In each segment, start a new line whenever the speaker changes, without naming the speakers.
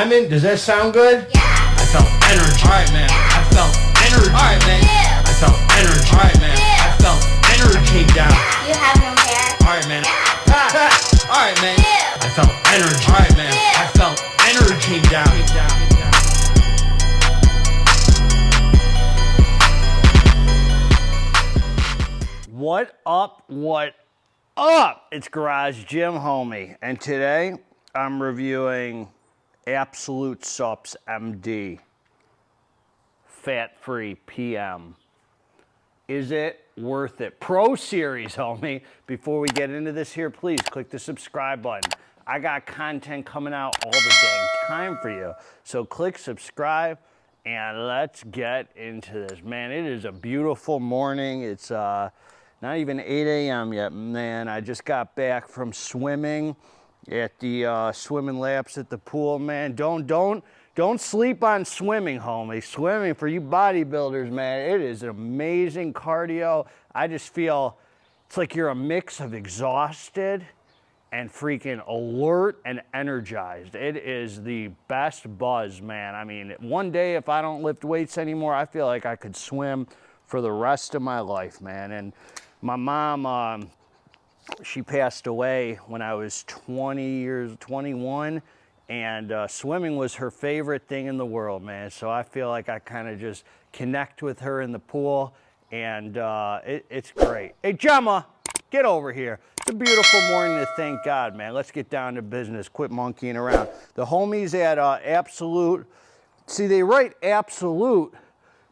lemon. Does that sound good?
Yeah.
I felt energy. All right, man. I felt energy. All right, man.
Yeah.
I felt energy. All right, man.
Yeah.
I felt energy. I came down.
You have no hair.
All right, man. All right, man.
Yeah.
I felt energy. All right, man.
Yeah.
I felt energy. Came down.
What up? What up? It's Garage Gym Homie, and today I'm reviewing Absolute Supps MD Fat-Free PM. Is it worth it? Pro Series, homie. Before we get into this here, please click the subscribe button. I got content coming out all the dang time for you. So click subscribe and let's get into this. Man, it is a beautiful morning. It's not even 8 a.m. yet, man. I just got back from swimming at the swimming laps at the pool, man. Don't sleep on swimming, homie. Swimming for you bodybuilders, man. It is amazing cardio. I just feel it's like you're a mix of exhausted and freaking alert and energized. It is the best buzz, man. I mean, one day if I don't lift weights anymore, I feel like I could swim for the rest of my life, man. And my mom, she passed away when I was 21, and swimming was her favorite thing in the world, man. So I feel like I kind of just connect with her in the pool, and it's great. Hey, Gemma, get over here. It's a beautiful morning to thank God, man. Let's get down to business. Quit monkeying around. The homies at Absolute, see, they write Absolute,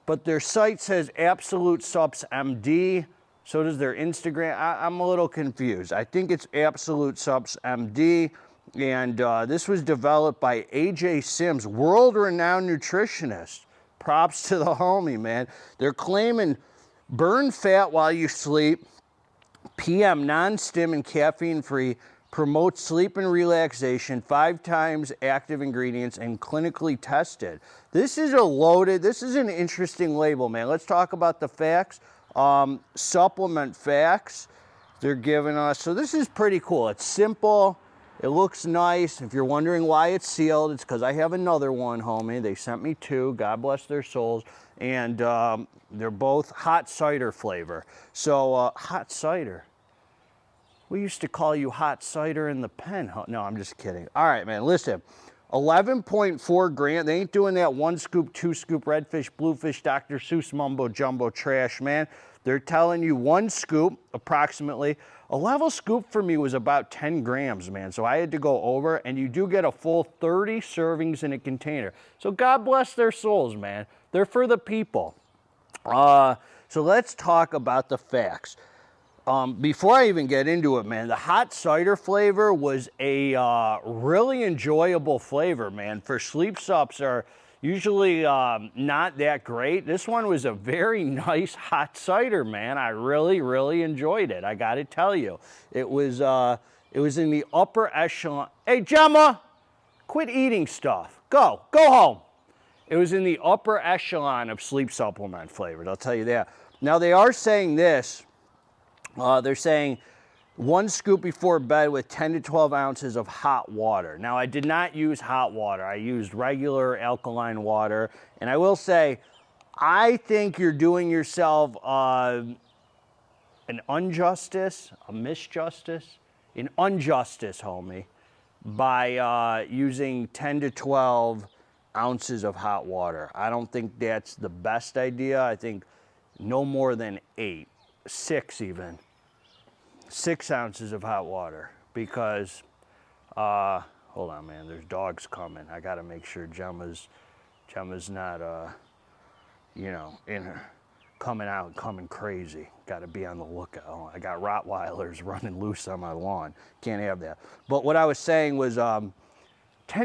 but their site says Absolute Supps MD. So does their Instagram. I'm a little confused. I think it's Absolute Supps MD. And this was developed by AJ Sims, world-renowned nutritionist. Props to the homie, man. They're claiming burn fat while you sleep, PM non-stim and caffeine-free, promotes sleep and relaxation, 5 times active ingredients, and clinically tested. This is an interesting label, man. Let's talk about the facts. Supplement facts they're giving us. So this is pretty cool. It's simple. It looks nice. If you're wondering why it's sealed, it's because I have another one, homie. They sent me 2. God bless their souls. And they're both hot cider flavor. So hot cider. We used to call you hot cider in the pen. No, I'm just kidding. All right, man, listen. 11.4 grams. They ain't doing that 1 scoop, 2 scoop, redfish, bluefish, Dr. Seuss mumbo jumbo trash, man. They're telling you 1 scoop, approximately. A level scoop for me was about 10 grams, man. So I had to go over, and you do get a full 30 servings in a container. So God bless their souls, man. They're for the people. So let's talk about the facts. Before I even get into it, man, the hot cider flavor was a really enjoyable flavor, man. For sleep supps are usually not that great. This one was a very nice hot cider, man. I really, really enjoyed it. I got to tell you, it was in the upper echelon. Hey, Gemma, quit eating stuff. Go home. It was in the upper echelon of sleep supplement flavors. I'll tell you that. Now they are saying this. They're saying 1 scoop before bed with 10 to 12 ounces of hot water. Now, I did not use hot water. I used regular alkaline water. And I will say, I think you're doing yourself an injustice, homie, by using 10 to 12 ounces of hot water. I don't think that's the best idea. I think no more than 8, 6 even. 6 ounces of hot water, because hold on, man, there's dogs coming. I gotta make sure Gemma's not you know, in her coming crazy. Gotta be on the lookout. Oh, I got Rottweilers running loose on my lawn. Can't have that. But what I was saying was 10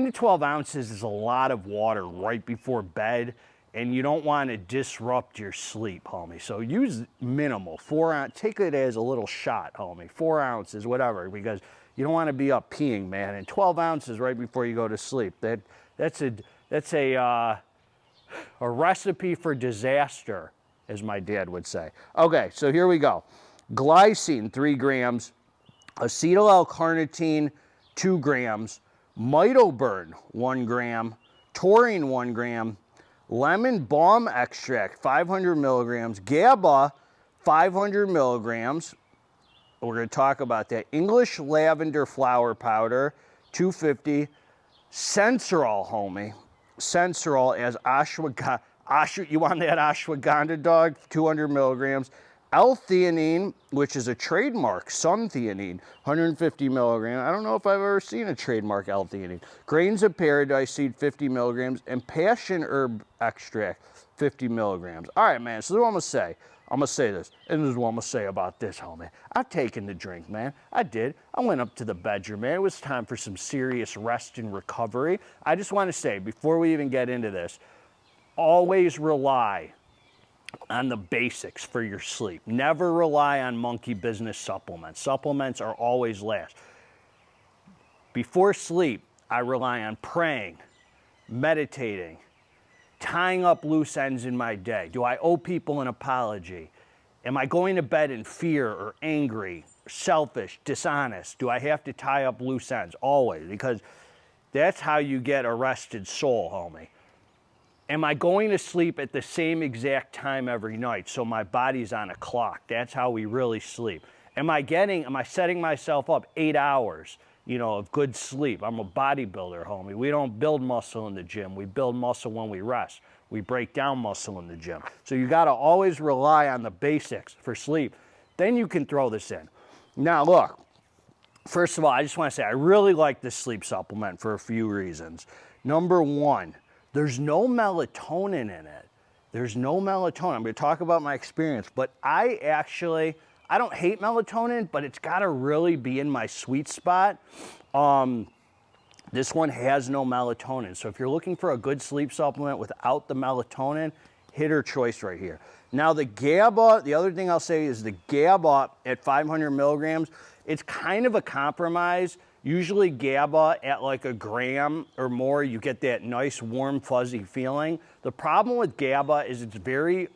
to 12 ounces is a lot of water right before bed, and you don't want to disrupt your sleep, homie. So use minimal, 4 ounces. Take it as a little shot, homie. 4 ounces, whatever, because you don't want to be up peeing, man. And 12 ounces right before you go to sleep. That's a recipe for disaster, as my dad would say. Okay, so here we go. Glycine, 3 grams. Acetyl L-carnitine, 2 grams. Mitoburn, 1 gram, taurine, 1 gram, lemon balm extract, 500 milligrams, GABA, 500 milligrams. We're going to talk about that. English lavender flower powder, 250. Sensorol, homie. Sensorol as ashwagandha. You want that ashwagandha, dog? 200 milligrams. L-theanine, which is a trademark, sun-theanine, 150 milligrams. I don't know if I've ever seen a trademark L-theanine. Grains of paradise seed, 50 milligrams. And passion herb extract, 50 milligrams. All right, man, so this is what I'm going to say. I'm going to say this, and this is what I'm going to say about this, homie. I've taken the drink, man. I did. I went up to the bedroom, man. It was time for some serious rest and recovery. I just want to say, before we even get into this, always rely on the basics for your sleep. Never rely on monkey business supplements. Supplements are always last. Before sleep, I rely on praying, meditating, tying up loose ends in my day. Do I owe people an apology? Am I going to bed in fear or angry, selfish, dishonest? Do I have to tie up loose ends? Always, because that's how you get a rested soul, homie. Am I going to sleep at the same exact time every night so my body's on a clock? That's how we really sleep. Am I setting myself up 8 hours, of good sleep? I'm a bodybuilder, homie. We don't build muscle in the gym. We build muscle when we rest. We break down muscle in the gym. So you got to always rely on the basics for sleep. Then you can throw this in. Now, look, first of all, I just want to say I really like this sleep supplement for a few reasons. Number one, there's no melatonin in it. There's no melatonin. I'm going to talk about my experience, but I don't hate melatonin, but it's got to really be in my sweet spot. This one has no melatonin. So if you're looking for a good sleep supplement without the melatonin, hitter choice right here. Now the GABA, the other thing I'll say is the GABA at 500 milligrams, it's kind of a compromise. Usually GABA at like a gram or more, you get that nice warm fuzzy feeling. The problem with GABA is it's very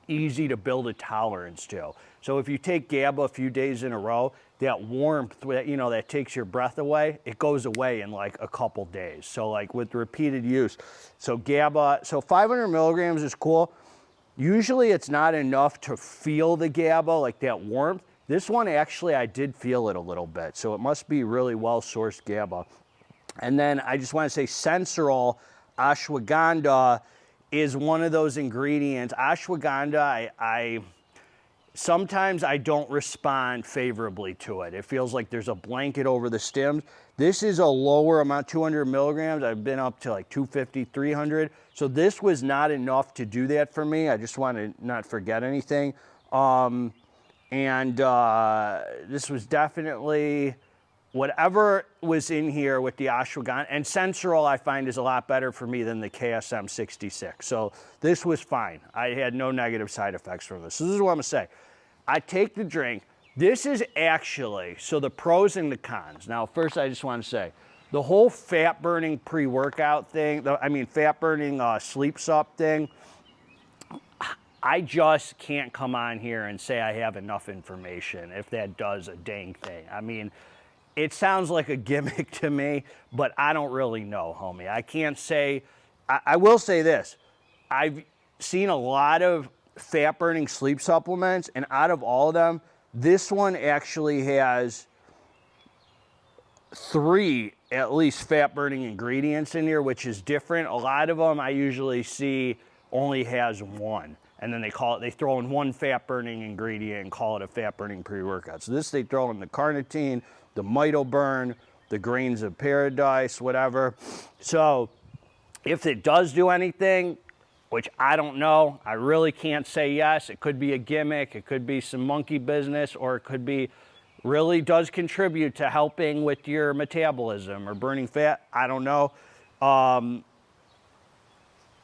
easy to build a tolerance to. So if you take GABA a few days in a row, that warmth, that takes your breath away, it goes away in like a couple days. So like with repeated use. So GABA, so 500 milligrams is cool. Usually it's not enough to feel the GABA, like that warmth. This one actually, I did feel it a little bit. So it must be really well-sourced GABA. And then I just want to say Sensorol, ashwagandha is one of those ingredients. Ashwagandha, sometimes I don't respond favorably to it. It feels like there's a blanket over the stems. This is a lower amount, 200 milligrams. I've been up to like 250, 300. So this was not enough to do that for me. I just want to not forget anything. This was definitely whatever was in here with the ashwagandha. And Sensorol I find is a lot better for me than the KSM 66. So this was fine. I had no negative side effects from this. So this is what I'm going to say. I take the drink. This is actually, so the pros and the cons. Now, first I just want to say, the whole fat-burning pre-workout thing, fat-burning sleep sup thing, I just can't come on here and say I have enough information if that does a dang thing. I mean, it sounds like a gimmick to me, but I don't really know, homie. I can't say, I will say this. I've seen a lot of fat-burning sleep supplements, and out of all of them, this one actually has 3 at least fat-burning ingredients in here, which is different. A lot of them I usually see only has 1. And then they throw in 1 fat-burning ingredient and call it a fat-burning pre-workout. So this, they throw in the carnitine, the mitoburn, the grains of paradise, whatever. So if it does do anything, which I don't know, I really can't say yes. It could be a gimmick, it could be some monkey business, or it could be really does contribute to helping with your metabolism or burning fat. I don't know.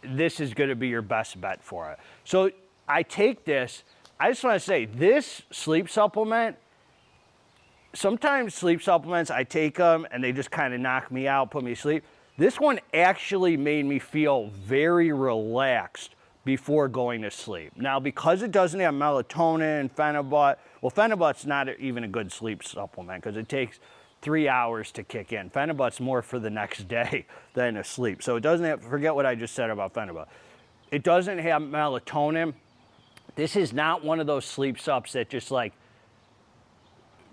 This is going to be your best bet for it. So I take this. I just want to say this sleep supplement, sometimes sleep supplements, I take them and they just kind of knock me out, put me to sleep. This one actually made me feel very relaxed before going to sleep. Now, because it doesn't have melatonin and phenibut, well, phenibut's not even a good sleep supplement because it takes 3 hours to kick in. Phenibut's more for the next day than asleep. So it doesn't have, forget what I just said about Phenibut. It doesn't have melatonin. This is not one of those sleep supps that just like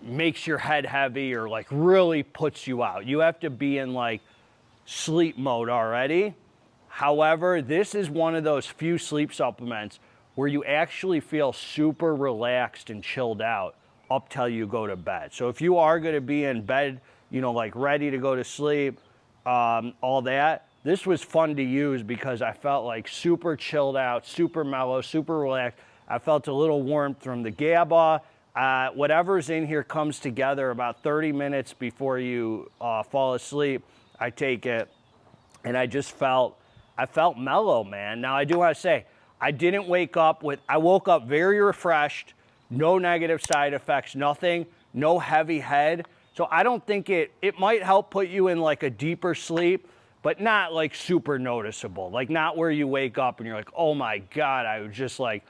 makes your head heavy or like really puts you out. You have to be in like sleep mode already. However, this is one of those few sleep supplements where you actually feel super relaxed and chilled out up till you go to bed. So if you are going to be in bed, you know, like ready to go to sleep, all that, this was fun to use because I felt like super chilled out, super mellow, super relaxed. I felt a little warmth from the GABA. Whatever's in here comes together about 30 minutes before you fall asleep. I take it, and I felt mellow, man. Now, I do want to say, I didn't wake up I woke up very refreshed, no negative side effects, nothing, no heavy head. So I don't think it might help put you in like a deeper sleep, but not like super noticeable. Like not where you wake up and you're like, oh my God, I was just like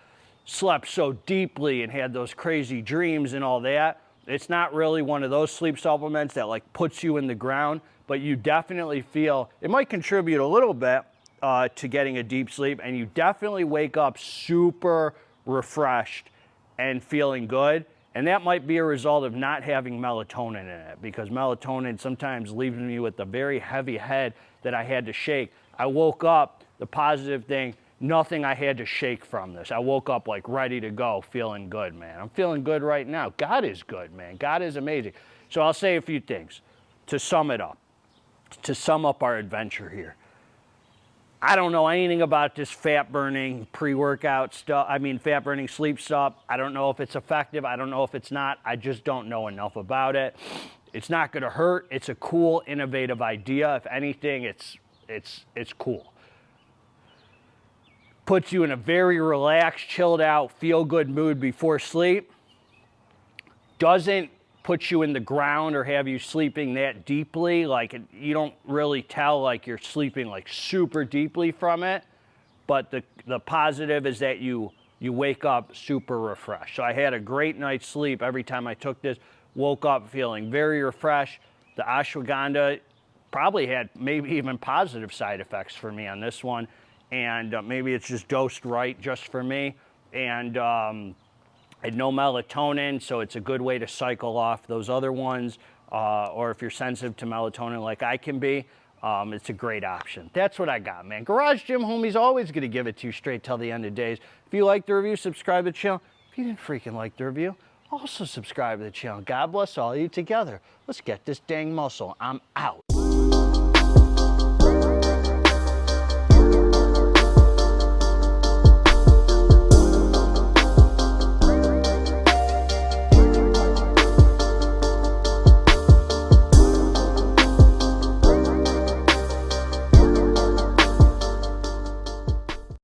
slept so deeply and had those crazy dreams and all that. It's not really one of those sleep supplements that like puts you in the ground, but you definitely feel, it might contribute a little bit to getting a deep sleep, and you definitely wake up super refreshed and feeling good. And that might be a result of not having melatonin in it, because melatonin sometimes leaves me with a very heavy head that I had to shake. I woke up, the positive thing, nothing I had to shake from this. I woke up like ready to go, feeling good, man. I'm feeling good right now. God is good, man. God is amazing. So I'll say a few things to sum it up, to sum up our adventure here. I don't know anything about this fat-burning pre-workout stuff. I mean, fat-burning sleep stuff. I don't know if it's effective. I don't know if it's not. I just don't know enough about it. It's not going to hurt. It's a cool, innovative idea. If anything, it's cool. Puts you in a very relaxed, chilled out, feel-good mood before sleep. Doesn't put you in the ground or have you sleeping that deeply. Like you don't really tell like you're sleeping like super deeply from it. But the positive is that you wake up super refreshed. So I had a great night's sleep every time I took this. Woke up feeling very refreshed. The ashwagandha probably had maybe even positive side effects for me on this one. And maybe it's just dosed right just for me. And I had no melatonin, so it's a good way to cycle off those other ones. Or if you're sensitive to melatonin like I can be, it's a great option. That's what I got, man. Garage Gym Homie's always going to give it to you straight till the end of days. If you like the review, subscribe to the channel. If you didn't freaking like the review, also subscribe to the channel. God bless all of you together. Let's get this dang muscle. I'm out.